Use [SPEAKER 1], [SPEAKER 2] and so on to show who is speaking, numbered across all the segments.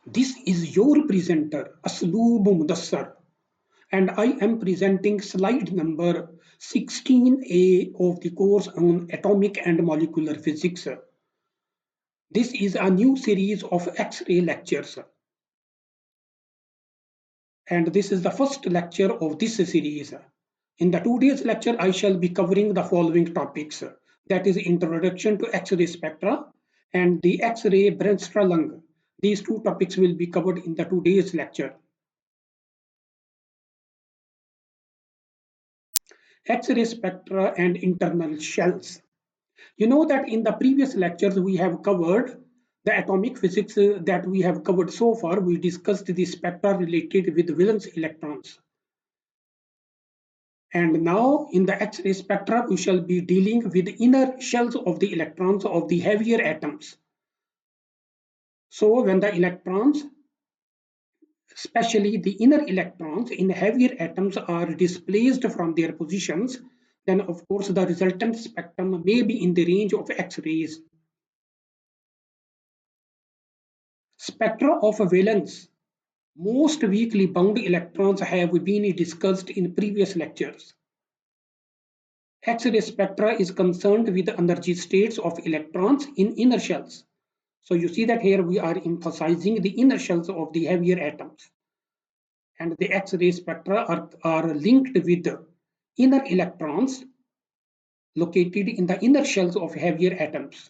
[SPEAKER 1] This is your presenter, Asloob Mudassar, and I am presenting slide number 16A of the course on atomic and molecular physics. This is a new series of X-ray lectures, and this is the first lecture of this series. In the today's lecture, I shall be covering the following topics. That is introduction to X-ray spectra and the X-ray Bremsstrahlung. These two topics will be covered in the today's lecture. X-ray spectra and internal shells. You know that in the previous lectures we have covered the atomic physics that we have covered so far. We discussed the spectra related with valence electrons. And now in the X-ray spectra, we shall be dealing with inner shells of the electrons of the heavier atoms. So when the electrons, especially the inner electrons in heavier atoms, are displaced from their positions, then of course the resultant spectrum may be in the range of X-rays. Spectra of valence. Most weakly bound electrons have been discussed in previous lectures. X-ray spectra is concerned with the energy states of electrons in inner shells. So you see that here we are emphasizing the inner shells of the heavier atoms. And the X-ray spectra are linked with the inner electrons located in the inner shells of heavier atoms.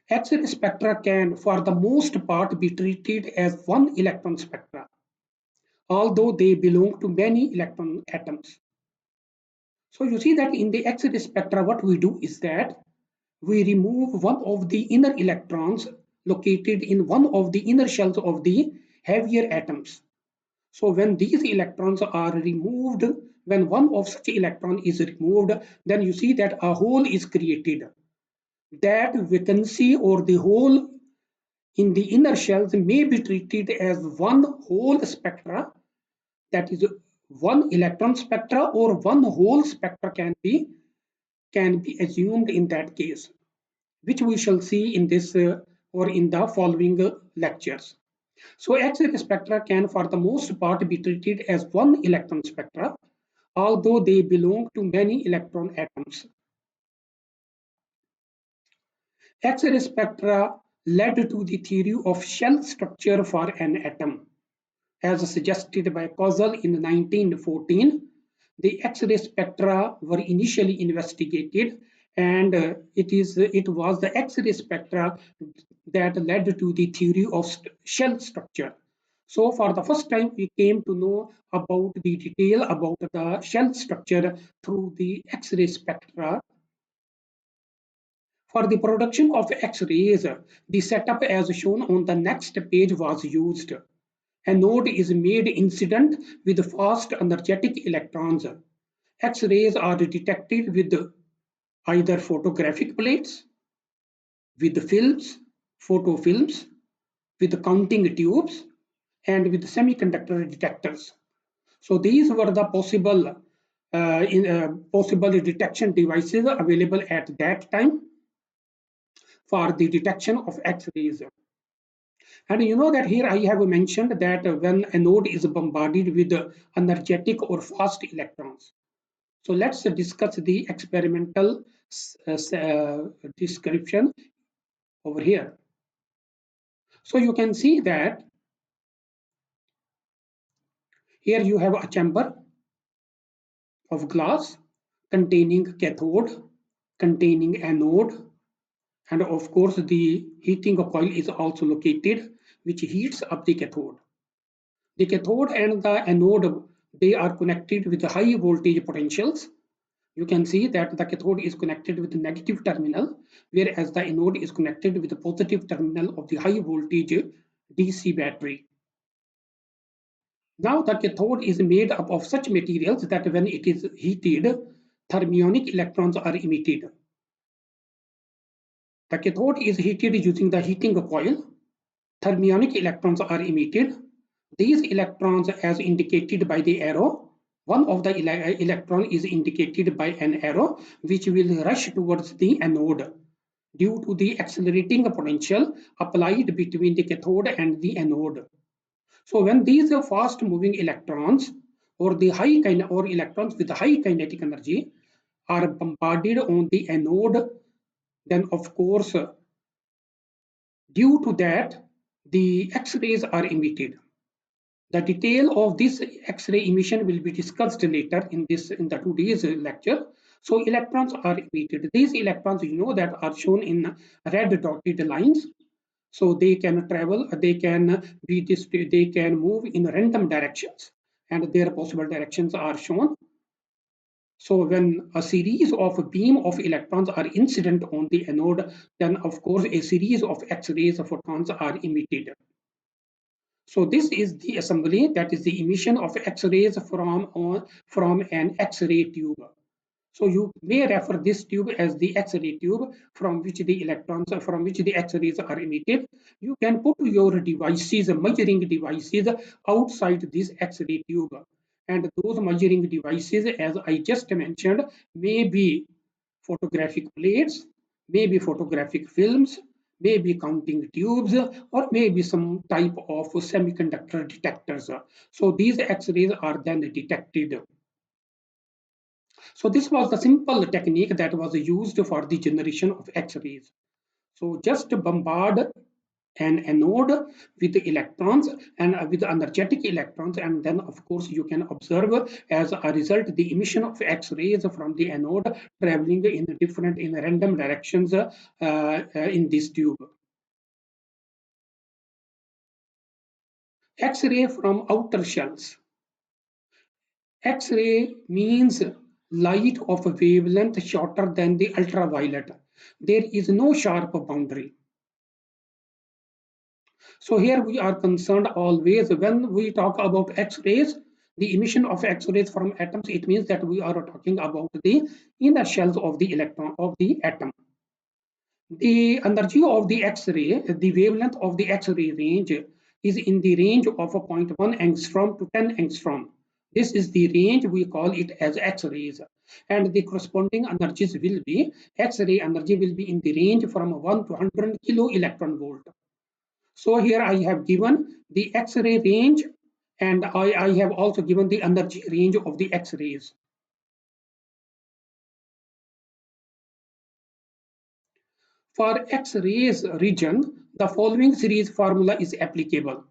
[SPEAKER 1] X-ray spectra can, for the most part, be treated as one electron spectra, although they belong to many electron atoms. So you see that in the X-ray spectra, what we do is that we remove one of the inner electrons located in one of the inner shells of the heavier atoms. So when these electrons are removed, when one of such electron is removed, then you see that a hole is created. That vacancy or the hole in the inner shells may be treated as one whole spectra, that is one electron spectra, or one whole spectra can be assumed in that case, which we shall see in this or in the following lectures. So X-ray spectra can for the most part be treated as one electron spectra, although they belong to many electron atoms. X-ray spectra led to the theory of shell structure for an atom. As suggested by Kozal in 1914, the X-ray spectra were initially investigated, and it was the X-ray spectra that led to the theory of shell structure. So for the first time, we came to know about the detail about the shell structure through the X-ray spectra. For the production of X-rays, the setup as shown on the next page was used. A node is made incident with fast energetic electrons. X-rays are detected with either photographic plates, with films, photofilms, with counting tubes, and with semiconductor detectors. So these were the possible detection devices available at that time for the detection of X-rays. And you know that here I have mentioned that when a node is bombarded with energetic or fast electrons. So let's discuss the experimental description over here. So you can see that here you have a chamber of glass containing cathode, containing anode, and of course the heating coil is also located, which heats up the cathode. The cathode and the anode, they are connected with high voltage potentials. You can see that the cathode is connected with the negative terminal, whereas the anode is connected with the positive terminal of the high voltage DC battery. Now the cathode is made up of such materials that when it is heated, thermionic electrons are emitted. The cathode is heated using the heating coil. Thermionic electrons are emitted. These electrons, as indicated by the arrow, one of the electron is indicated by an arrow which will rush towards the anode. due to the accelerating potential applied between the cathode and the anode. So when these fast moving electrons or the high kind or electrons with high kinetic energy are bombarded on the anode, then of course due to that the X-rays are emitted. The detail of this X-ray emission will be discussed later in the today's lecture. So electrons are emitted. These electrons, you know, that are shown in red dotted lines. So they can travel, they can they can move in random directions, and their possible directions are shown. So when a series of a beam of electrons are incident on the anode, then of course a series of X-rays of photons are emitted. So this is the assembly, that is the emission of X-rays from an X-ray tube. So you may refer this tube as the X-ray tube from which the X-rays are emitted. You can put your devices, measuring devices outside this X-ray tube. And those measuring devices, as I just mentioned, may be photographic plates, maybe photographic films, maybe counting tubes, or maybe some type of semiconductor detectors. So these X-rays are then detected. So this was the simple technique that was used for the generation of X-rays. So just bombard an anode with the electrons and with energetic electrons, and then of course you can observe as a result the emission of X-rays from the anode traveling in random directions in this tube. X-ray from outer shells. X-ray means light of a wavelength shorter than the ultraviolet. There is no sharp boundary. So here we are concerned always when we talk about X-rays, the emission of X-rays from atoms, it means that we are talking about the inner shells of the electron of the atom. The energy of the X-ray, the wavelength of the X-ray range is in the range of 0.1 angstrom to 10 angstrom. This is the range, we call it as X-rays. And the corresponding energies will be, X-ray energy will be in the range from 1 to 100 kilo electron volt. So here I have given the X-ray range, and I have also given the energy range of the X-rays. For X-rays region, the following series formula is applicable.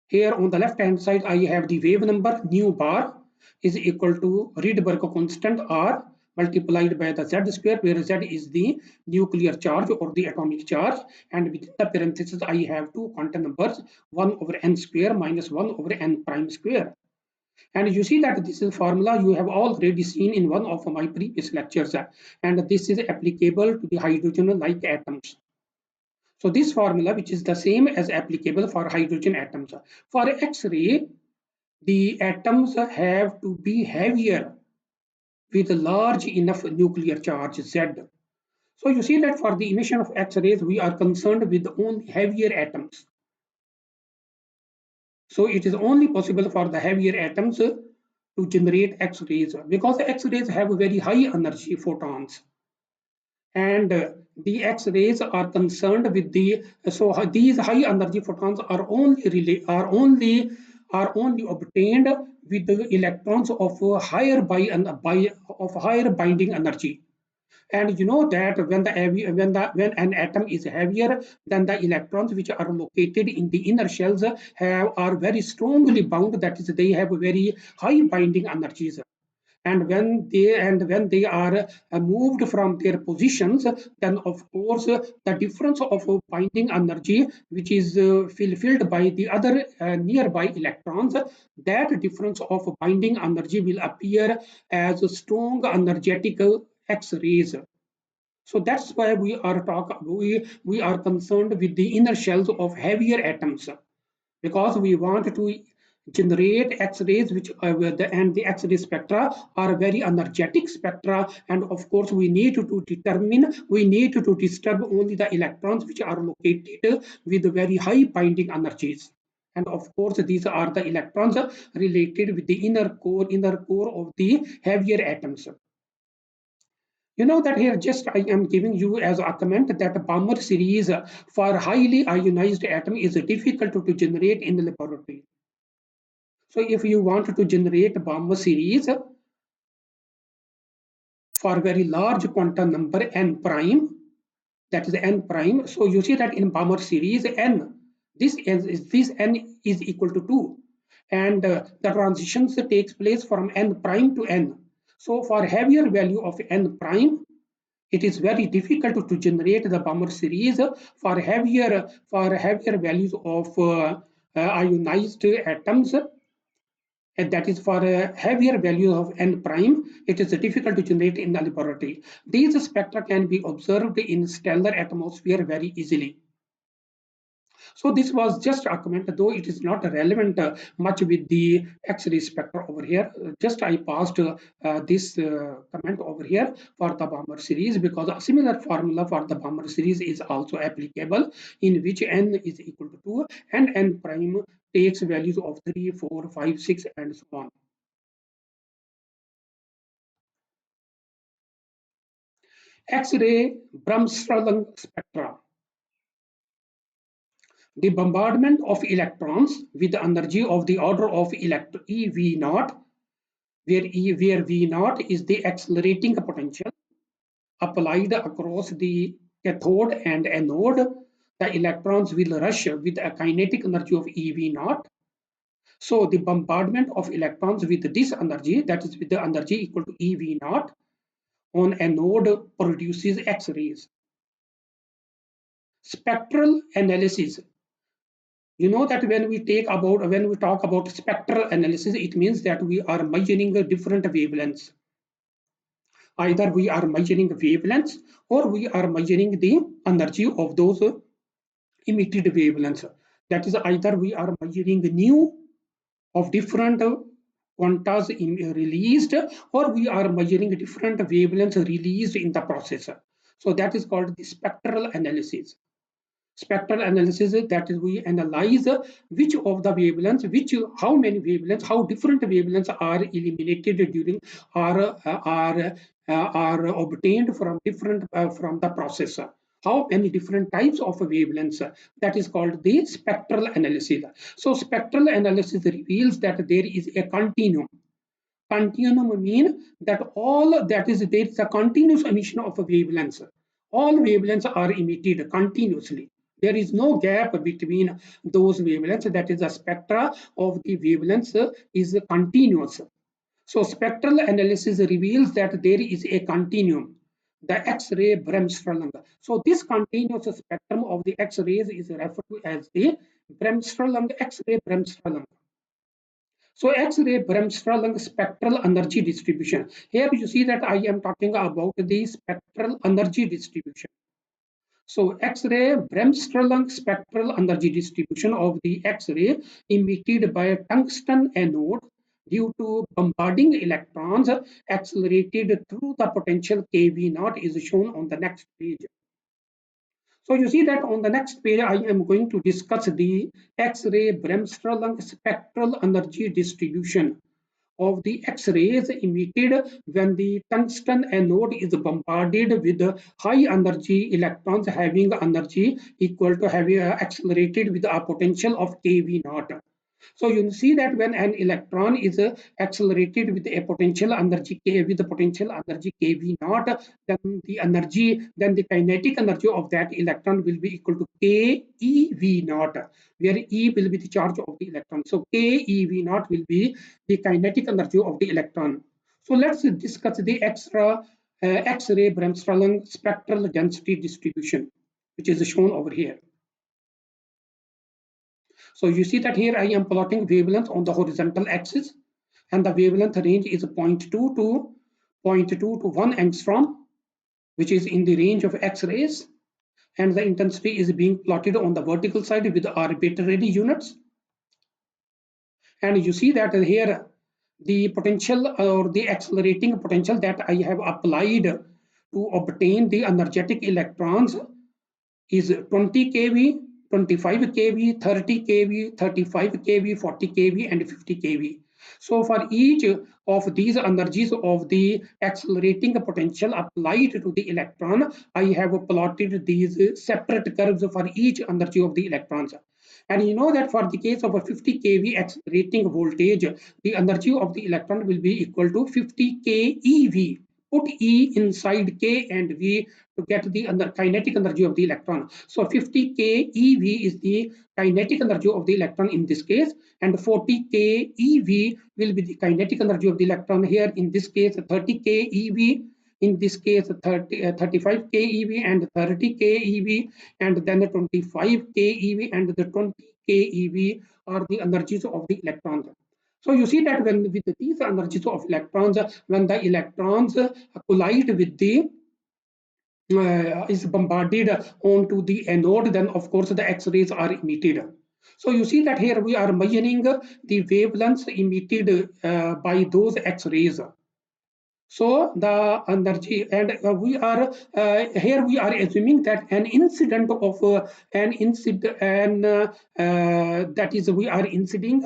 [SPEAKER 1] Here on the left hand side, I have the wave number nu bar is equal to Rydberg constant R multiplied by the Z square, where Z is the nuclear charge or the atomic charge. And within the parentheses, I have two quantum numbers, 1 over n square minus 1 over n prime square. And you see that this is formula you have already seen in one of my previous lectures. And this is applicable to the hydrogen-like atoms. So this formula, which is the same as applicable for hydrogen atoms. For X-ray, the atoms have to be heavier with a large enough nuclear charge Z. So you see that for the emission of X-rays, we are concerned with only heavier atoms. So it is only possible for the heavier atoms to generate X-rays because X-rays have very high energy photons. And the X-rays are concerned with the, so these high energy photons are only obtained with the electrons of higher binding energy. And you know that when an atom is heavier, then the electrons which are located in the inner shells are very strongly bound. That is, they have very high binding energies. And when they are moved from their positions, then of course the difference of binding energy which is fulfilled by the other nearby electrons, that difference of binding energy will appear as strong energetic X-rays. So that's why we are concerned with the inner shells of heavier atoms, because we want to generate X-rays and the X-ray spectra are very energetic spectra, and of course we need to disturb only the electrons which are located with very high binding energies. And of course these are the electrons related with the inner core of the heavier atoms. You know that here just I am giving you as a comment that Balmer series for highly ionized atom is difficult to generate in the laboratory. So if you want to generate Balmer series for very large quantum number n prime, that is n prime. So you see that in Balmer series n, this n is equal to 2, and the transitions takes place from n prime to n. So for heavier value of n prime, it is very difficult to generate the Balmer series for heavier values of ionized atoms, and that is for a heavier value of n prime, it is difficult to generate in the laboratory. These spectra can be observed in stellar atmosphere very easily. So this was just a comment, though it is not relevant much with the X-ray spectra over here. Just I passed this comment over here for the Balmer series, because a similar formula for the Balmer series is also applicable, in which n is equal to 2 and n prime takes values of 3, 4, 5, 6, and so on. X-ray Bremsstrahlung spectra. The bombardment of electrons with the energy of the order of eV0, where V0 is the accelerating potential applied across the cathode and anode, the electrons will rush with a kinetic energy of eV0. So the bombardment of electrons with this energy, that is with the energy equal to eV0 on anode, produces X-rays. Spectral analysis. You know that when we talk about spectral analysis, it means that we are measuring different wavelengths. Either we are measuring wavelengths or we are measuring the energy of those emitted wavelengths. That is, either we are measuring nu of different quantas released, or we are measuring different wavelengths released in the process. So that is called the spectral analysis. Spectral analysis, that is, we analyze which of the wavelengths, how many wavelengths, how different wavelengths are eliminated during are obtained from the process. How many different types of wavelengths, that is called the spectral analysis. So spectral analysis reveals that there is a continuum. Continuum mean that there is a continuous emission of wavelengths. All wavelengths are emitted continuously. There is no gap between those wavelengths. That is, the spectra of the wavelengths is continuous. So spectral analysis reveals that there is a continuum, the X-ray Bremsstrahlung. So this continuous spectrum of the X-rays is referred to as the Bremsstrahlung, X-ray Bremsstrahlung. So X-ray Bremsstrahlung spectral energy distribution. Here you see that I am talking about the spectral energy distribution. So X-ray Bremsstrahlung spectral energy distribution of the X-ray emitted by a tungsten anode due to bombarding electrons accelerated through the potential kV0 is shown on the next page. So you see that on the next page, I am going to discuss the X-ray Bremsstrahlung spectral energy distribution of the X-rays emitted when the tungsten anode is bombarded with high energy electrons having energy equal to accelerated with a potential of kV0. So you see that when an electron is accelerated with a potential energy kV0, then the kinetic energy of that electron will be equal to keV0, where E will be the charge of the electron. So keV0 will be the kinetic energy of the electron. So let's discuss the X-ray Bremsstrahlung spectral density distribution, which is shown over here. So you see that here I am plotting wavelength on the horizontal axis, and the wavelength range is 0.2 to 1 angstrom, which is in the range of X-rays, and the intensity is being plotted on the vertical side with arbitrary units. And you see that here the potential or the accelerating potential that I have applied to obtain the energetic electrons is 20 kV, 25 kV, 30 kV, 35 kV, 40 kV, and 50 kV. So for each of these energies of the accelerating potential applied to the electron, I have plotted these separate curves for each energy of the electrons. And you know that for the case of a 50 kV accelerating voltage, the energy of the electron will be equal to 50 keV. Put E inside K and V to get the kinetic energy of the electron. So 50 keV is the kinetic energy of the electron in this case, and 40 keV will be the kinetic energy of the electron here. In this case, 30 keV. In this case, 35 keV and 30 keV, and then 25 keV and the 20 keV are the energies of the electrons. So you see that when with these energies of electrons, when the electrons collide with the is bombarded onto the anode, then of course the X-rays are emitted. So you see that here we are measuring the wavelengths emitted by those X-rays. So the energy, and we are here we are assuming that an incident of an incident, and that is we are inciding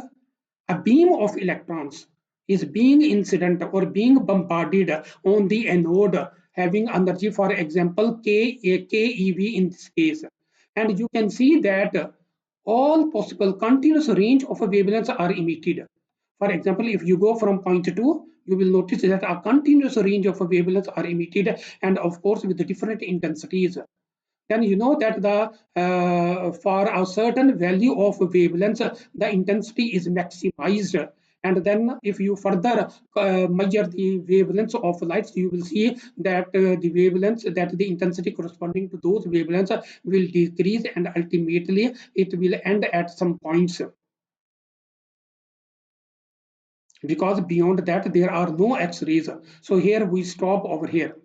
[SPEAKER 1] a beam of electrons is being incident or being bombarded on the anode having energy, for example, keV in this case. And you can see that all possible continuous range of wavelengths are emitted. For example, if you go from point 2, you will notice that a continuous range of wavelengths are emitted, and of course with different intensities. Then you know that the for a certain value of wavelengths, the intensity is maximized. And then if you further measure the wavelengths of lights, you will see that the wavelengths, that the intensity corresponding to those wavelengths will decrease, and ultimately it will end at some points, because beyond that there are no X-rays. So here we stop over here.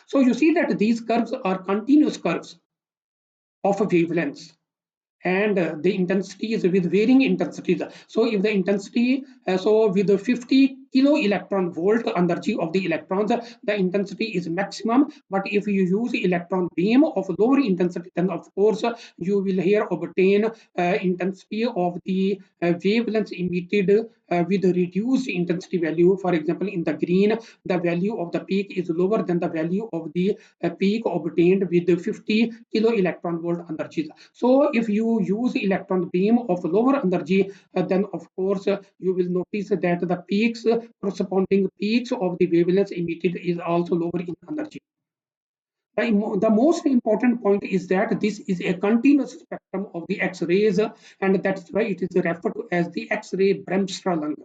[SPEAKER 1] So you see that these curves are continuous curves of wavelengths, and the intensity is with varying intensities. So if the intensity, so with the 50 kilo electron volt energy of the electrons, the intensity is maximum. But if you use electron beam of lower intensity, then of course you will here obtain intensity of the wavelengths emitted with reduced intensity value. For example, in the green, the value of the peak is lower than the value of the peak obtained with the 50 kilo electron volt energies. So if you use electron beam of lower energy, then of course you will notice that the peaks, corresponding peaks of the wavelengths emitted is also lower in energy. The most important point is that this is a continuous spectrum of the X-rays, and that's why it is referred to as the X-ray Bremsstrahlung,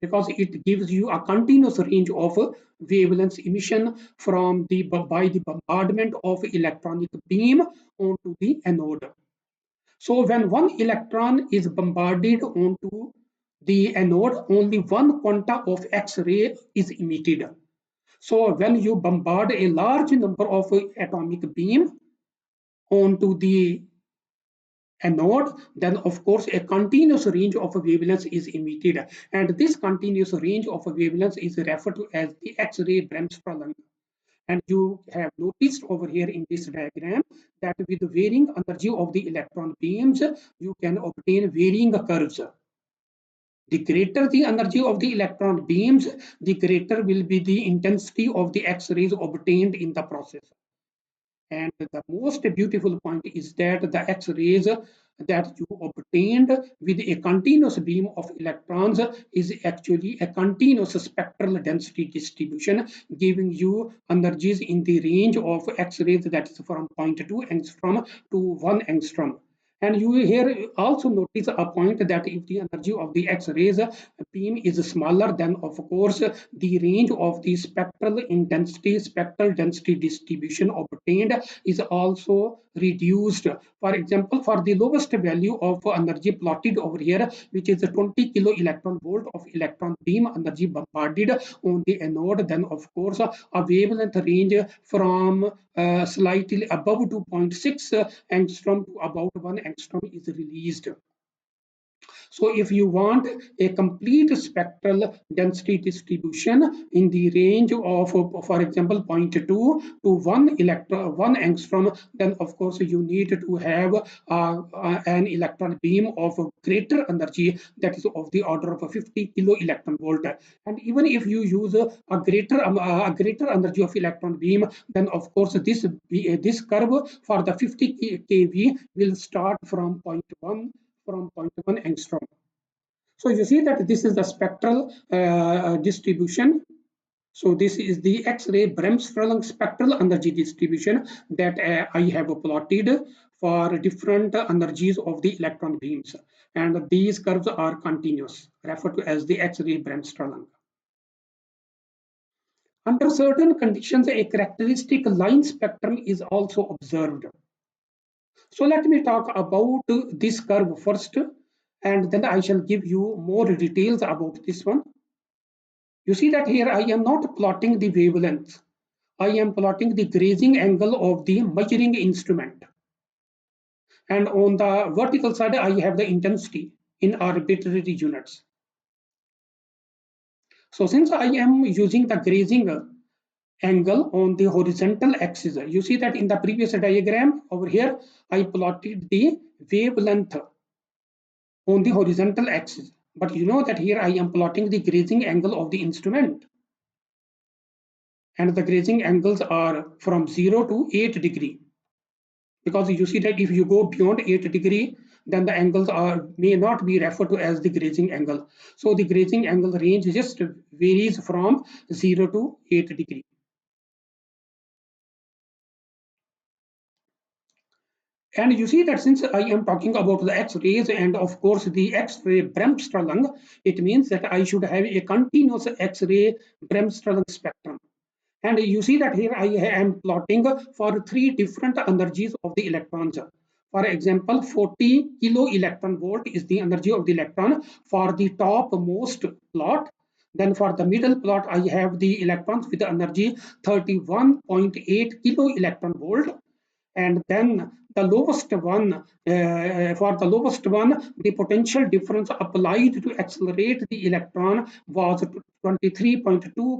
[SPEAKER 1] because it gives you a continuous range of wavelengths emission from the by the bombardment of electronic beam onto the anode. So when one electron is bombarded onto the anode, only one quanta of X-ray is emitted. So when you bombard a large number of atomic beam onto the anode, then of course a continuous range of wavelengths is emitted, and this continuous range of wavelengths is referred to as the X-ray Bremsstrahlung. And you have noticed over here in this diagram that with varying energy of the electron beams, you can obtain varying curves. The greater the energy of the electron beams, the greater will be the intensity of the X-rays obtained in the process. And the most beautiful point is that the X-rays that you obtained with a continuous beam of electrons is actually a continuous spectral density distribution, giving you energies in the range of X-rays that is from 0.2 angstrom to 1 angstrom. And you here also notice a point that if the energy of the X-rays beam is smaller, then of course the range of the spectral intensity, spectral density distribution obtained is also reduced. For example, for the lowest value of energy plotted over here, which is a 20 kilo electron volt of electron beam energy bombarded on the anode, then of course a wavelength range from slightly above 2.6 angstrom to about 1 angstrom is released. So if you want a complete spectral density distribution in the range of, for example, zero point 0.2 to 1 angstrom, then of course you need to have an electron beam of greater energy, that is of the order of 50 kilo electron volt. And even if you use a greater energy of electron beam, then of course this curve for the 50 kV will start from zero point 0.1 from zero point 0.1 angstrom. So you see that this is the spectral distribution. So this is the X-ray Bremsstrahlung spectral energy distribution that I have plotted for different energies of the electron beams. And these curves are continuous, referred to as the X-ray Bremsstrahlung. Under certain conditions, a characteristic line spectrum is also observed. So let me talk about this curve first, and then I shall give you more details about this one. You see that here I am not plotting the wavelength. I am plotting the grazing angle of the measuring instrument. And on the vertical side, I have the intensity in arbitrary units. So since I am using the grazing angle on the horizontal axis, you see that in the previous diagram over here, I plotted the wavelength on the horizontal axis. But you know that here I am plotting the grazing angle of the instrument. And the grazing angles are from 0 to 8 degree. Because you see that if you go beyond 8 degree, then the angles may not be referred to as the grazing angle. So the grazing angle range just varies from 0 to 8 degree. And you see that since I am talking about the X-rays and of course the X-ray Bremsstrahlung, it means that I should have a continuous X-ray Bremsstrahlung spectrum. And you see that here I am plotting for three different energies of the electrons. For example, 40 kilo electron volt is the energy of the electron for the topmost plot. Then for the middle plot, I have the electrons with the energy 31.8 kilo electron volt. And then the lowest one, for the lowest one, the potential difference applied to accelerate the electron was 23.2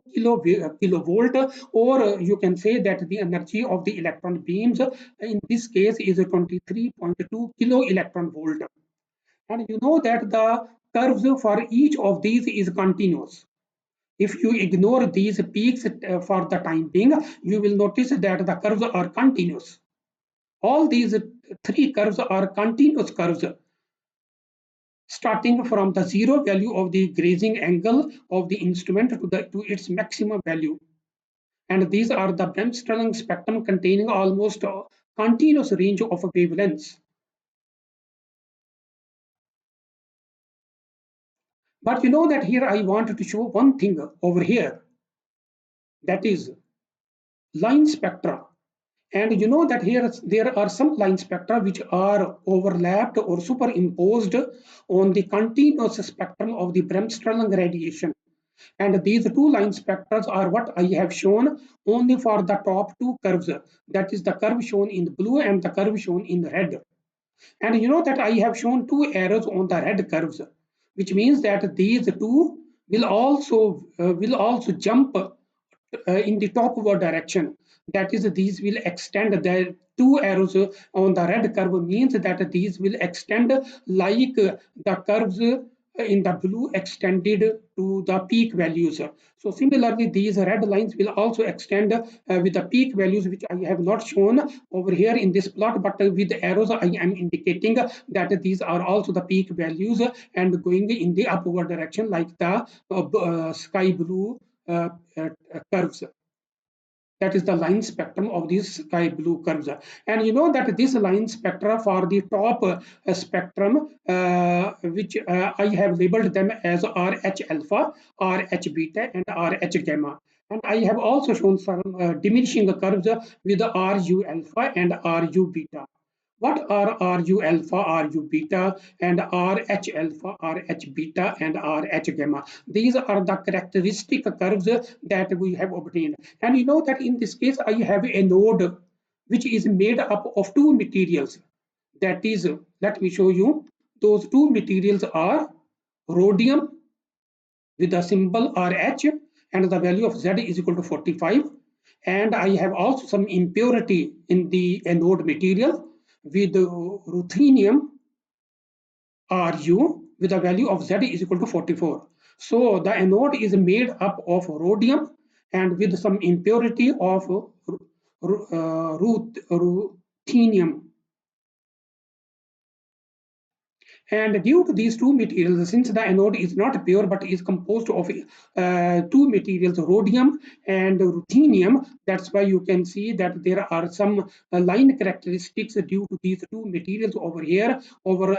[SPEAKER 1] kilovolt, or you can say that the energy of the electron beams in this case is 23.2 kilo electron volt. And you know that the curves for each of these is continuous. If you ignore these peaks for the time being, you will notice that the curves are continuous. All these three curves are continuous curves starting from the zero value of the grazing angle of the instrument to its maximum value. And these are the Bremsstrahlung spectrum containing almost a continuous range of wavelengths. But you know that here I wanted to show one thing over here, that is line spectra. And you know that here there are some line spectra which are overlapped or superimposed on the continuous spectrum of the Bremsstrahlung radiation. And these two line spectra are what I have shown only for the top two curves. That is the curve shown in blue and the curve shown in red. And you know that I have shown two arrows on the red curves, which means that these two will also jump in the topward direction. That is, these will extend. The two arrows on the red curve means that these will extend like the curves in the blue extended to the peak values. So similarly, these red lines will also extend with the peak values, which I have not shown over here in this plot, but with the arrows I am indicating that these are also the peak values and going in the upward direction like the sky blue curves. That is the line spectrum of these sky blue curves. And you know that this line spectra for the top spectrum, which I have labeled them as RH alpha, RH beta, and RH gamma. And I have also shown some diminishing curves with RU alpha and RU beta. What are RU alpha, RU beta, and RH alpha, RH beta, and RH gamma? These are the characteristic curves that we have obtained. And you know that in this case, I have a node which is made up of two materials. That is, let me show you. Those two materials are rhodium with the symbol RH and the value of Z is equal to 45. And I have also some impurity in the anode material with ruthenium Ru with a value of Z is equal to 44. So the anode is made up of rhodium and with some impurity of ruthenium. And due to these two materials, since the anode is not pure but is composed of two materials, rhodium and ruthenium, that's why you can see that there are some line characteristics due to these two materials over here, over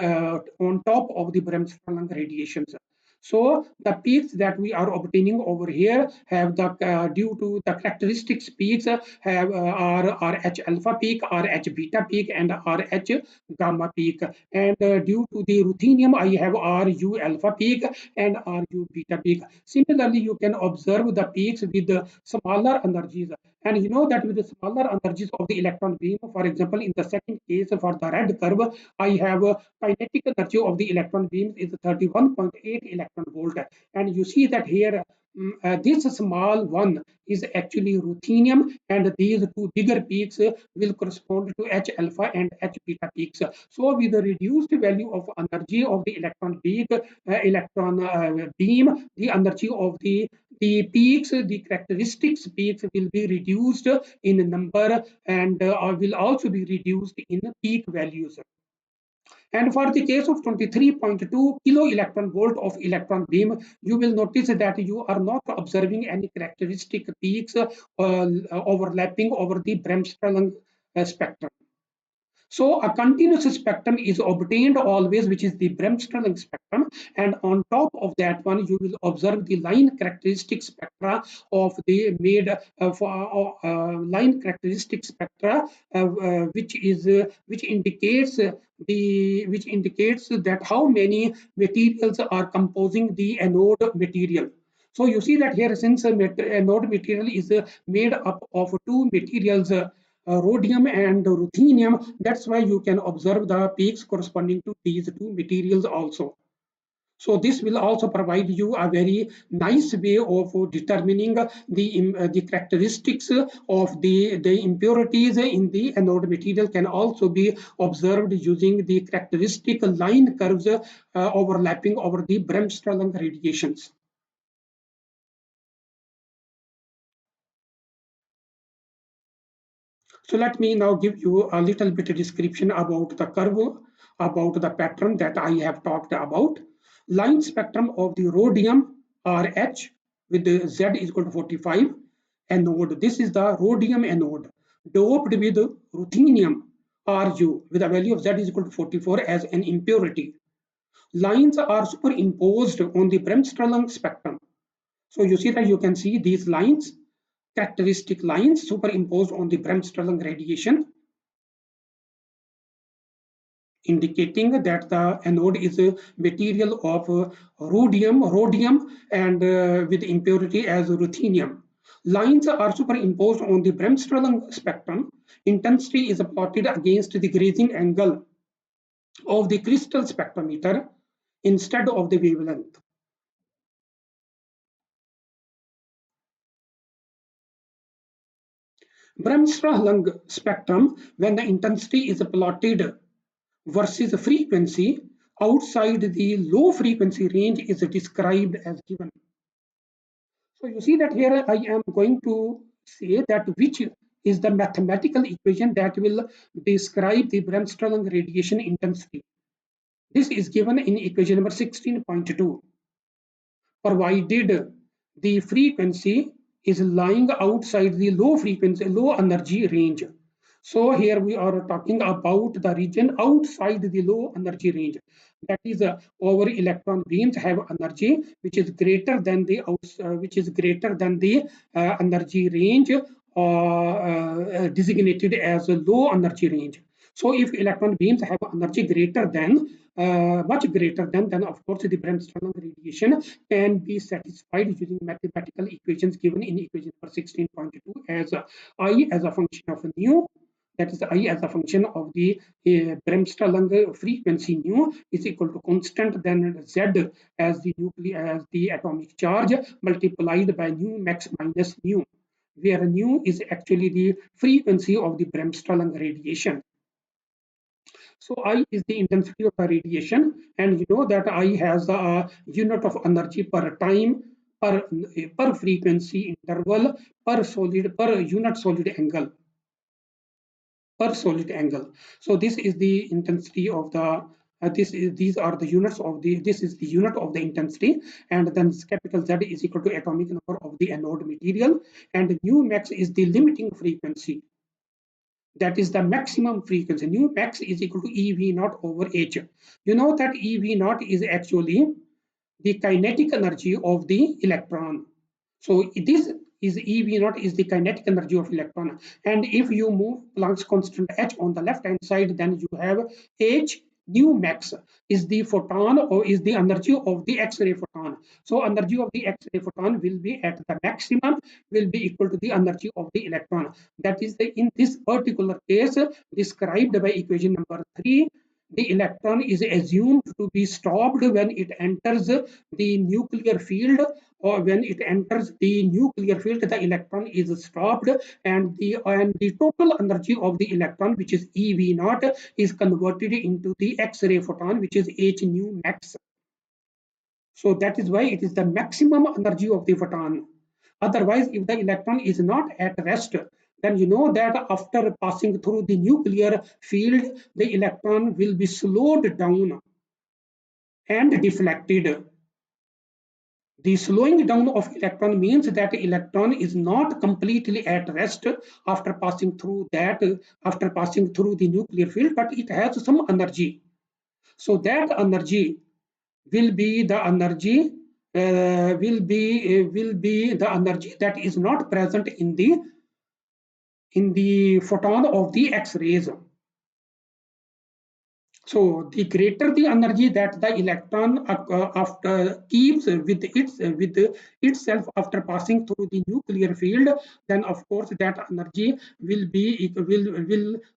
[SPEAKER 1] on top of the Bremsstrahlung radiations. So the peaks that we are obtaining over here have the due to the characteristics peaks have are RH alpha peak, RH beta peak, and RH gamma peak. And due to the ruthenium, I have Ru alpha peak and Ru beta peak. Similarly, you can observe the peaks with the smaller energies. And you know that with the smaller energies of the electron beam, for example, in the second case for the red curve, I have kinetic energy of the electron beam is 31.8 electron volt. And you see that here this small one is actually ruthenium, and these two bigger peaks will correspond to H alpha and H beta peaks. So with the reduced value of energy of the electron beam, the energy of the peaks, the characteristics peaks will be reduced in number and will also be reduced in peak values. And for the case of 23.2 kilo electron volt of electron beam, you will notice that you are not observing any characteristic peaks overlapping over the Bremsstrahlung spectrum. So a continuous spectrum is obtained always, which is the Bremsstrahlung spectrum, and on top of that one, you will observe the line characteristic spectra of the line characteristic spectra, which indicates that how many materials are composing the anode material. So you see that here, since anode material is made up of two materials, rhodium and ruthenium, that's why you can observe the peaks corresponding to these two materials also. So this will also provide you a very nice way of determining the characteristics of the impurities in the anode material can also be observed using the characteristic line curves overlapping over the Bremsstrahlung radiations. So let me now give you a little bit of description about the curve, about the pattern that I have talked about. Line spectrum of the rhodium RH with the Z is equal to 45 anode. This is the rhodium anode doped with ruthenium Ru with a value of Z is equal to 44 as an impurity. Lines are superimposed on the Bremsstrahlung spectrum. So you see that you can see these lines, characteristic lines superimposed on the Bremsstrahlung radiation, indicating that the anode is a material of rhodium and with impurity as ruthenium. Lines are superimposed on the Bremsstrahlung spectrum. Intensity is plotted against the grazing angle of the crystal spectrometer instead of the wavelength. Bremsstrahlung spectrum, when the intensity is plotted versus frequency outside the low frequency range, is described as given. So you see that here I am going to say that which is the mathematical equation that will describe the Bremsstrahlung radiation intensity. This is given in equation number 16.2. Provided the frequency is lying outside the low frequency, low energy range. So here we are talking about the region outside the low energy range. That is, our electron beams have energy which is greater than the energy range designated as a low energy range. So if electron beams have energy greater than, much greater than, then of course the Bremsstrahlung radiation can be satisfied using mathematical equations given in equation number 16.2 as I as a function of nu, that is I as a function of the Bremsstrahlung frequency nu is equal to constant, then Z as the atomic charge multiplied by nu max minus nu, where nu is actually the frequency of the Bremsstrahlung radiation. So I is the intensity of the radiation, and you know that I has a unit of energy per time, per frequency interval, per unit solid angle, per solid angle. So this is the intensity of the these are the units of the, this is the unit of the intensity, and then capital Z is equal to atomic number of the anode material, and nu max is the limiting frequency. That is the maximum frequency. Nu max is equal to EV naught over H. You know that EV naught is actually the kinetic energy of the electron. So this is EV naught is the kinetic energy of electron. And if you move Planck's constant H on the left hand side, then you have H nu max is the photon, or is the energy of the X-ray photon. So energy of the X-ray photon will be at the maximum, will be equal to the energy of the electron. That is the, in this particular case described by equation number 3, the electron is assumed to be stopped when it enters the nuclear field, or when it enters the nuclear field, the electron is stopped, and the total energy of the electron, which is EV naught, is converted into the X-ray photon, which is H nu max. So that is why it is the maximum energy of the photon. Otherwise, if the electron is not at rest, then you know that after passing through the nuclear field, the electron will be slowed down and deflected. The slowing down of electron means that the electron is not completely at rest after passing through the nuclear field, but it has some energy. So that energy will be the energy the energy that is not present in the photon of the X-rays. So the greater the energy that the electron after keeps with itself after passing through the nuclear field, then of course that energy will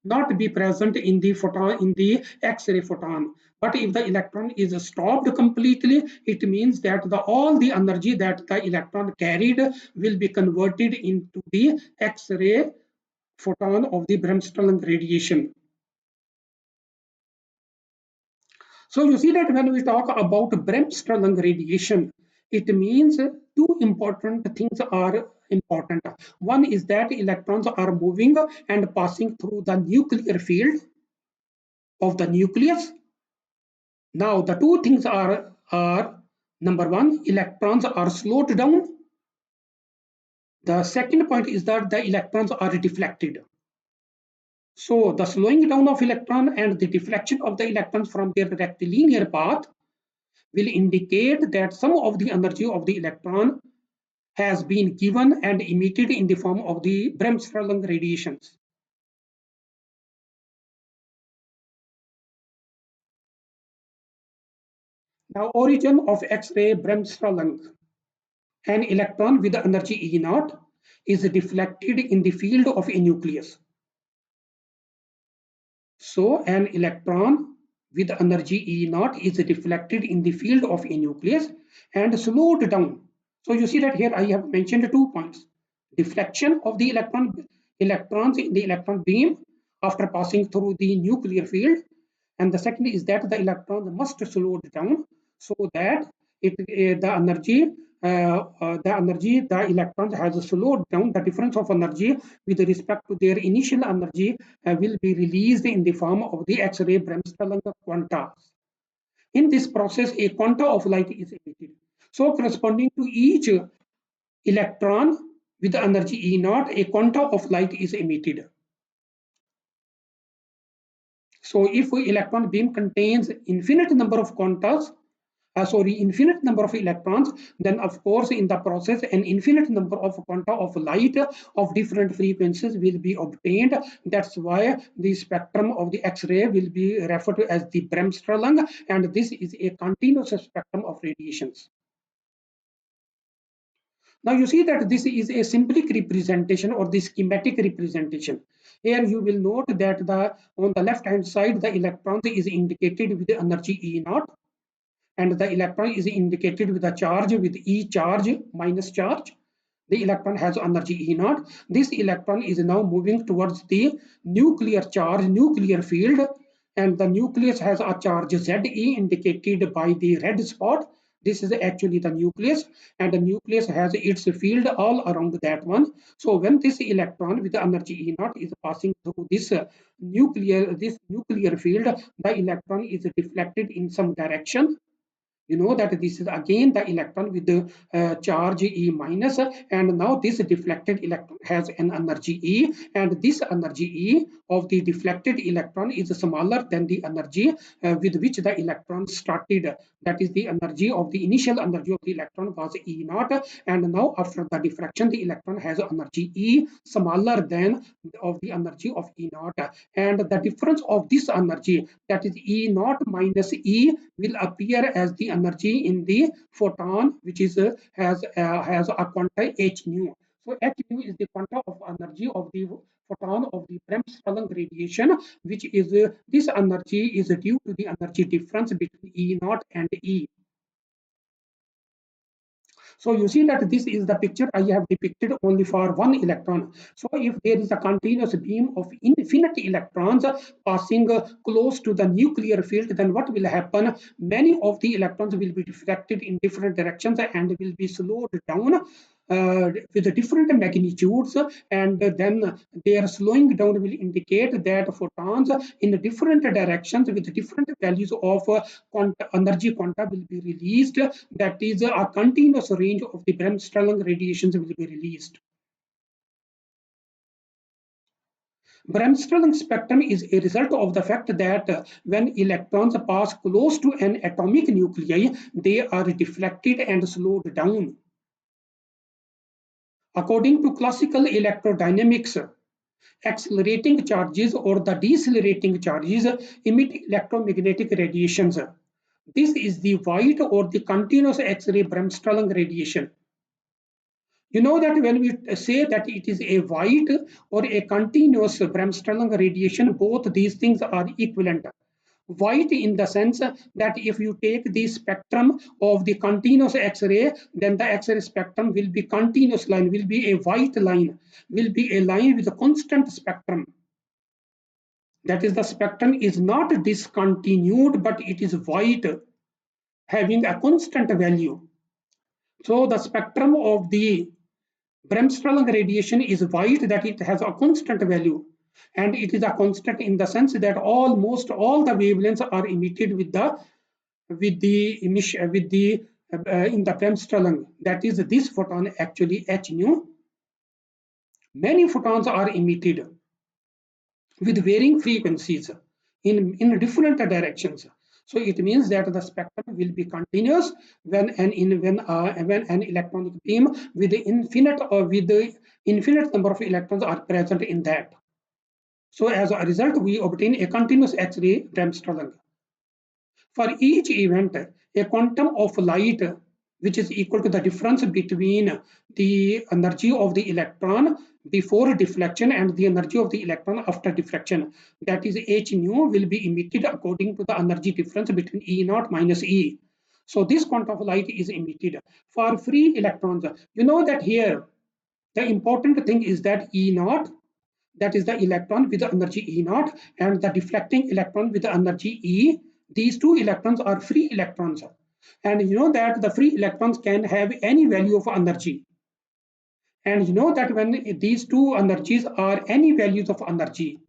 [SPEAKER 1] not be present in the photon, in the X-ray photon. But if the electron is stopped completely, it means that all the energy that the electron carried will be converted into the X-ray photon of the Bremsstrahlung radiation. So you see that when we talk about Bremsstrahlung radiation, it means two important things are important. One is that electrons are moving and passing through the nuclear field of the nucleus. Now the two things are number one, electrons are slowed down. The second point is that the electrons are deflected. So the slowing down of electron and the deflection of the electrons from their rectilinear path will indicate that some of the energy of the electron has been given and emitted in the form of the Bremsstrahlung radiations. Now, origin of X-ray Bremsstrahlung. An electron with the energy E naught is deflected in the field of a nucleus. So an electron with energy E naught is deflected in the field of a nucleus and slowed down. So you see that here I have mentioned 2 points. Deflection of the electrons in the electron beam after passing through the nuclear field. And the second is that the electron must slow down so that the electrons has slowed down. The difference of energy with respect to their initial energy will be released in the form of the X-ray Bremsstrahlung quanta. In this process, a quanta of light is emitted. So corresponding to each electron with the energy E naught, a quanta of light is emitted. So if electron beam contains infinite number of infinite number of electrons, then of course in the process an infinite number of quanta of light of different frequencies will be obtained. That's why the spectrum of the X-ray will be referred to as the Bremsstrahlung, and this is a continuous spectrum of radiations. Now you see that this is a symbolic representation or the schematic representation. Here you will note that on the left hand side the electron is indicated with the energy E naught, and the electron is indicated with a charge with E charge minus charge. The electron has energy E naught. This electron is now moving towards the nuclear charge, nuclear field, and the nucleus has a charge Ze indicated by the red spot. This is actually the nucleus, and the nucleus has its field all around that one. So when this electron with the energy E naught is passing through this nuclear field, the electron is deflected in some direction. You know that this is again the electron with the charge E minus, and now this deflected electron has an energy E, and this energy E of the deflected electron is smaller than the energy with which the electron started. That is the energy of the initial energy of the electron was E naught, and now after the diffraction the electron has energy E smaller than of the energy of E naught, and the difference of this energy, that is E naught minus E, will appear as the energy in the photon, which is has a quanta h nu. So h nu is the quanta of energy of the photon of the Bremsstrahlung radiation, which is this energy is due to the energy difference between E naught and E. So you see that this is the picture I have depicted only for one electron. So if there is a continuous beam of infinite electrons passing close to the nuclear field, then what will happen? Many of the electrons will be deflected in different directions and will be slowed down with different magnitudes, and then their slowing down will indicate that photons in different directions with different values of energy quanta will be released. That is a continuous range of the Bremsstrahlung radiations will be released. Bremsstrahlung spectrum is a result of the fact that when electrons pass close to an atomic nuclei, they are deflected and slowed down. According to classical electrodynamics, accelerating charges or the decelerating charges emit electromagnetic radiations. This is the white or the continuous X-ray Bremsstrahlung radiation. You know that when we say that it is a white or a continuous Bremsstrahlung radiation, both these things are equivalent. White in the sense that if you take the spectrum of the continuous X-ray, then the X-ray spectrum will be continuous line, will be a white line, will be a line with a constant spectrum. That is, the spectrum is not discontinued, but it is white, having a constant value. So the spectrum of the Bremsstrahlung radiation is white, that it has a constant value, and it is a constant in the sense that almost all the wavelengths are emitted with the emission with the in the Bremsstrahlung. That is, this photon actually h nu. Many photons are emitted with varying frequencies in different directions. So it means that the spectrum will be continuous when an electronic beam with the infinite number of electrons are present in that. So as a result, we obtain a continuous X-ray Bremsstrahlung. For each event, a quantum of light, which is equal to the difference between the energy of the electron before deflection and the energy of the electron after deflection, that is h nu, will be emitted according to the energy difference between E naught minus E. So this quantum of light is emitted. For free electrons, you know that here the important thing is that E naught, that is the electron with the energy E naught, and the deflecting electron with the energy E. These two electrons are free electrons. And you know that the free electrons can have any value of energy. And you know that when these two energies are any values of energy,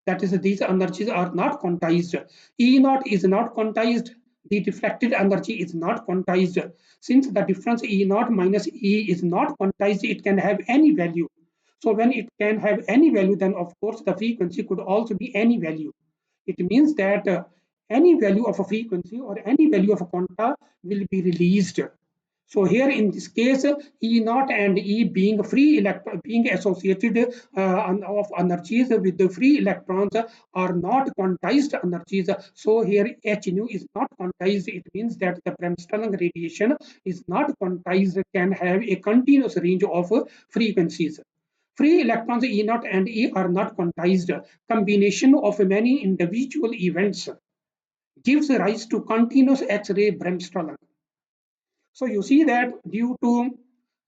[SPEAKER 1] that is, these energies are not quantized. E naught is not quantized. The deflected energy is not quantized. Since the difference E naught minus E is not quantized, it can have any value. So when it can have any value, then of course the frequency could also be any value. It means that any value of a frequency or any value of a quanta will be released. So here in this case, E naught and E being free electron, being associated of energies with the free electrons are not quantized energies. So here H nu is not quantized. It means that the Bremsstrahlung radiation is not quantized, can have a continuous range of frequencies. Free electrons E naught and E are not quantized. Combination of many individual events gives rise to continuous X-ray Bremsstrahlung. So you see that due to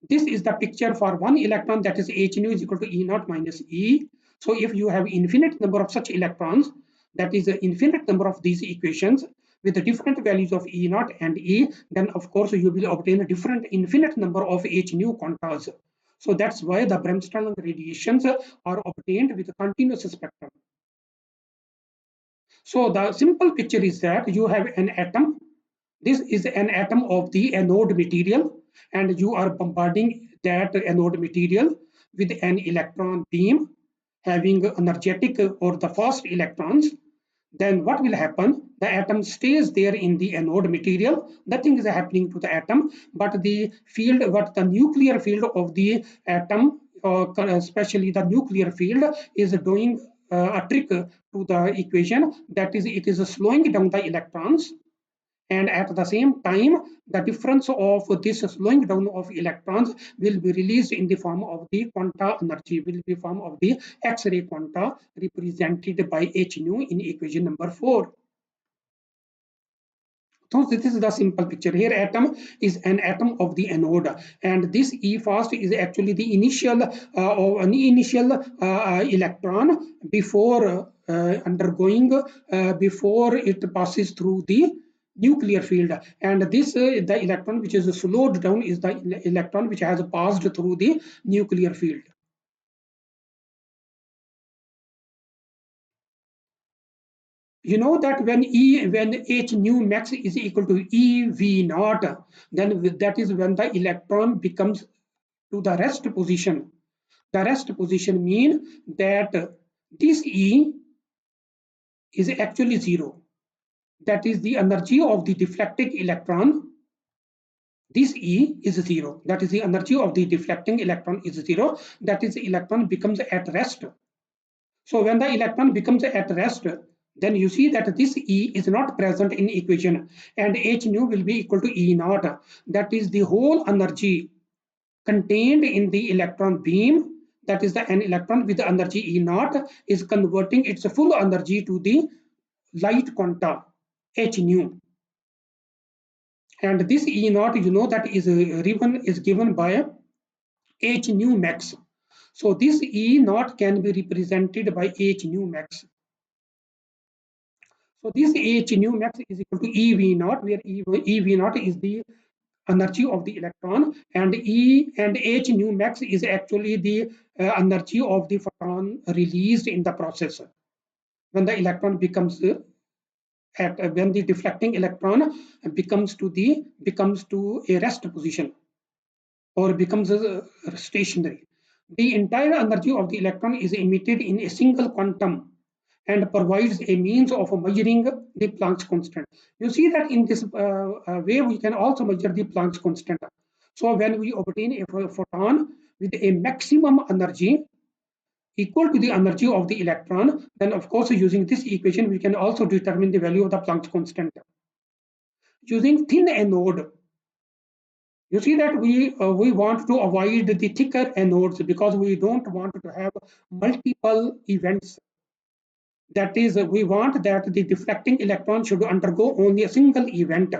[SPEAKER 1] this is the picture for one electron, that is H nu is equal to E naught minus E. So if you have infinite number of such electrons, that is an infinite number of these equations with the different values of E naught and E, then of course you will obtain a different infinite number of H nu quantas. So that's why the Bremsstrahlung radiations are obtained with a continuous spectrum. So the simple picture is that you have an atom. This is an atom of the anode material, and you are bombarding that anode material with an electron beam having energetic or the fast electrons. Then what will happen? The atom stays there in the anode material. Nothing is happening to the atom, but the field, what the nuclear field of the atom, especially the nuclear field, is doing a trick to the equation. That is, it is slowing down the electrons, and at the same time the difference of this slowing down of electrons will be released in the form of the quanta energy, will be form of the X-ray quanta represented by H nu in equation number 4. So this is the simple picture. Here atom is an atom of the anode, and this E fast is actually the initial or an initial electron before undergoing before it passes through the nuclear field, and this the electron which is slowed down is the electron which has passed through the nuclear field. You know that when H nu max is equal to E V naught, then that is when the electron becomes to the rest position. The rest position mean that this E is actually zero. That is the energy of the deflecting electron. This E is zero. That is the energy of the deflecting electron is zero. That is the electron becomes at rest. So when the electron becomes at rest, then you see that this E is not present in equation, and H nu will be equal to E naught. That is the whole energy contained in the electron beam. That is an electron with the energy E naught is converting its full energy to the light quanta H nu. And this E naught, you know, that is given by H nu max. So this E naught can be represented by H nu max. So this H nu max is equal to EV naught, where EV naught is the energy of the electron, and E and H nu max is actually the energy of the photon released in the process when the electron becomes when the deflecting electron becomes to a rest position or becomes stationary. The entire energy of the electron is emitted in a single quantum and provides a means of measuring the Planck's constant. You see that in this way we can also measure the Planck's constant. So when we obtain a photon with a maximum energy equal to the energy of the electron, then of course using this equation we can also determine the value of the Planck's constant. Using thin anode, you see that we want to avoid the thicker anodes because we don't want to have multiple events. That is, we want that the deflecting electron should undergo only a single event.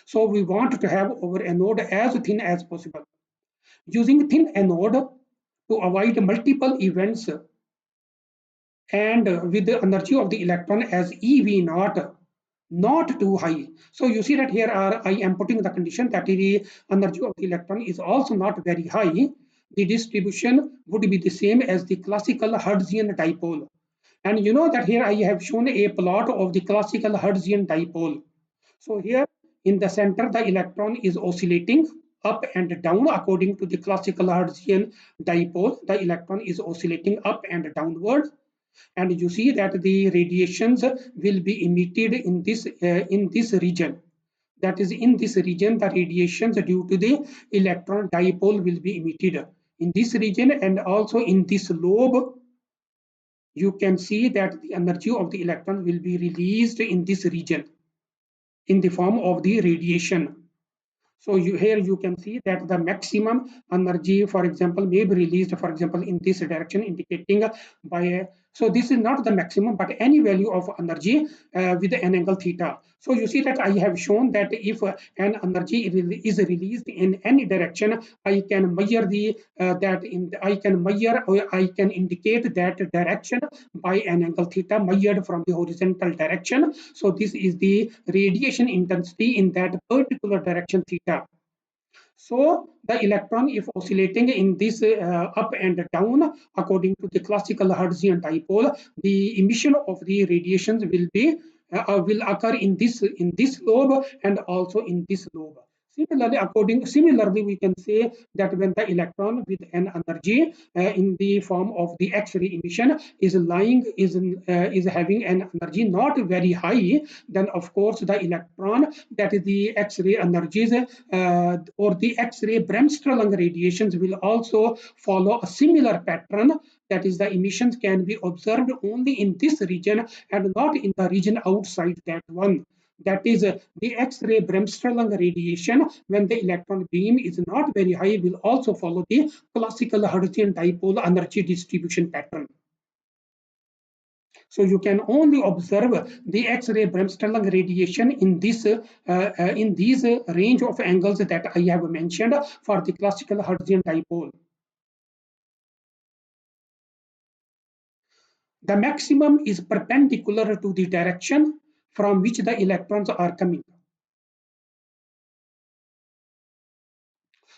[SPEAKER 1] So we want to have our anode as thin as possible. Using thin anode to avoid multiple events and with the energy of the electron as EV naught, not too high. So you see that here I am putting the condition that the energy of the electron is also not very high. The distribution would be the same as the classical Hertzian dipole. And you know that here I have shown a plot of the classical Hertzian dipole. So here in the center, the electron is oscillating up and down according to the classical Hertzian dipole. The electron is oscillating up and downward. And you see that the radiations will be emitted in this region. that is in this region the radiations due to the electron dipole will be emitted in this region, and also in this lobe you can see that the energy of the electron will be released in this region in the form of the radiation. So here you can see that the maximum energy, for example, may be released, for example, in this direction, indicating by. So this is not the maximum, but any value of energy with an angle theta. So you see that I have shown that if an energy is released in any direction, I can measure I can measure, or I can indicate that direction by an angle theta measured from the horizontal direction. So this is the radiation intensity in that particular direction theta. So the electron, if oscillating in this up and down according to the classical Hertzian dipole, the emission of the radiations will occur in this lobe and also in this lobe. Similarly, we can say that when the electron with an energy in the form of the X-ray emission is having an energy not very high, then of course the electron, that is the X-ray energies or the X-ray Bremsstrahlung radiations, will also follow a similar pattern. That is, the emissions can be observed only in this region and not in the region outside that one. That is the X-ray Bremsstrahlung radiation, when the electron beam is not very high, will also follow the classical Hertzian dipole energy distribution pattern. So you can only observe the X-ray Bremsstrahlung radiation in these range of angles that I have mentioned for the classical Hertzian dipole. The maximum is perpendicular to the direction from which the electrons are coming.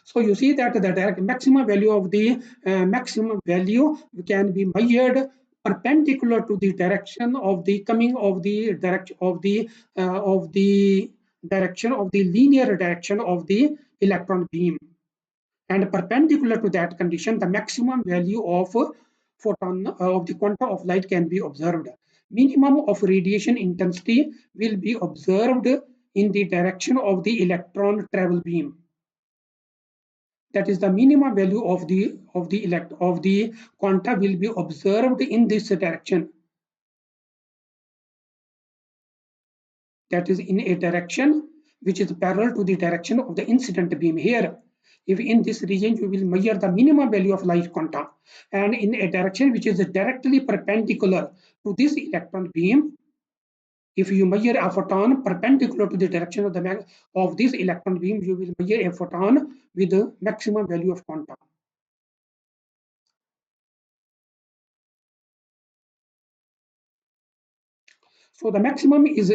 [SPEAKER 1] So you see that the direct maximum value of the maximum value can be measured perpendicular to the direction of the coming of the direction of the linear direction of the electron beam, and perpendicular to that condition, the maximum value of photon of the quanta of light can be observed. Minimum of radiation intensity will be observed in the direction of the electron travel beam. That is, the minimum value of the quanta will be observed in this direction. That is, in a direction which is parallel to the direction of the incident beam. Here, if in this region you will measure the minimum value of light quanta, and in a direction which is directly perpendicular to this electron beam, if you measure a photon perpendicular to the direction of this electron beam, you will measure a photon with the maximum value of quanta. So the maximum is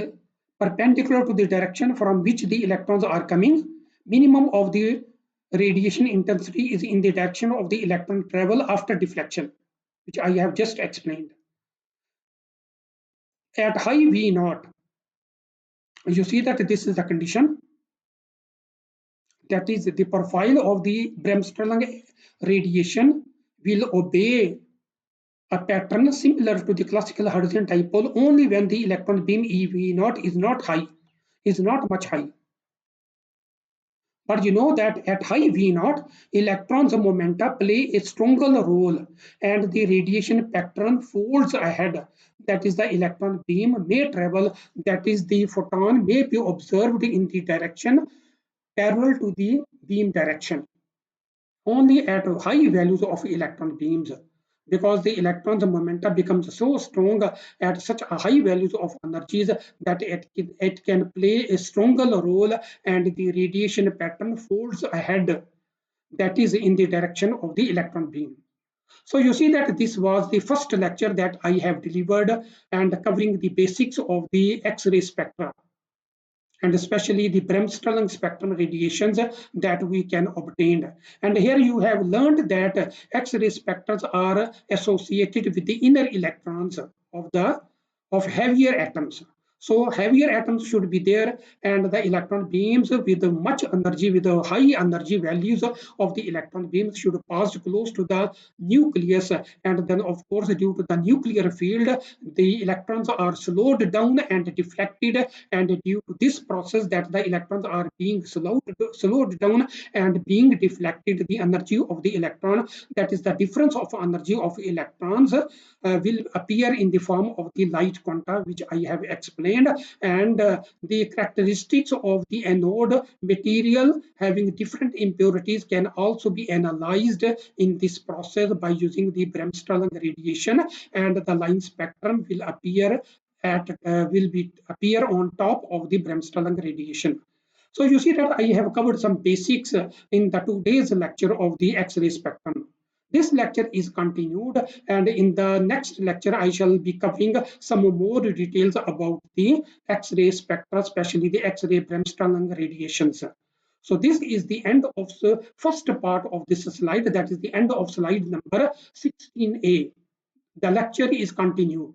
[SPEAKER 1] perpendicular to the direction from which the electrons are coming. Minimum of the radiation intensity is in the direction of the electron travel after deflection, which I have just explained. At high V naught, you see that this is the condition. That is, the profile of the Bremsstrahlung radiation will obey a pattern similar to the classical Hertzian dipole only when the electron beam EV0 is not much high. But you know that at high V0, electrons momenta play a stronger role and the radiation pattern folds ahead. That is, the electron beam may travel, that is, the photon may be observed in the direction parallel to the beam direction only at high values of electron beams, because the electron's momenta becomes so strong at such a high values of energies that it can play a stronger role and the radiation pattern folds ahead, that is in the direction of the electron beam. So you see that this was the first lecture that I have delivered and covering the basics of the X-ray spectra, and especially the Bremsstrahlung spectrum radiations that we can obtain. And here you have learned that X-ray spectra are associated with the inner electrons of heavier atoms. So heavier atoms should be there, and the electron beams with much energy, with the high energy values of the electron beams should pass close to the nucleus, and then of course due to the nuclear field, the electrons are slowed down and deflected, and due to this process that the electrons are being slowed down and being deflected, the energy of the electron, that is the difference of energy of electrons, will appear in the form of the light quanta, which I have explained. And the characteristics of the anode material having different impurities can also be analyzed in this process by using the Bremsstrahlung radiation, and the line spectrum will appear on top of the Bremsstrahlung radiation. So you see that I have covered some basics in the today's lecture of the X-ray spectrum. This lecture is continued, and in the next lecture I shall be covering some more details about the X-ray spectra, especially the X-ray Bremsstrahlung radiations. So this is the end of the first part of this slide, that is the end of slide number 16A. The lecture is continued.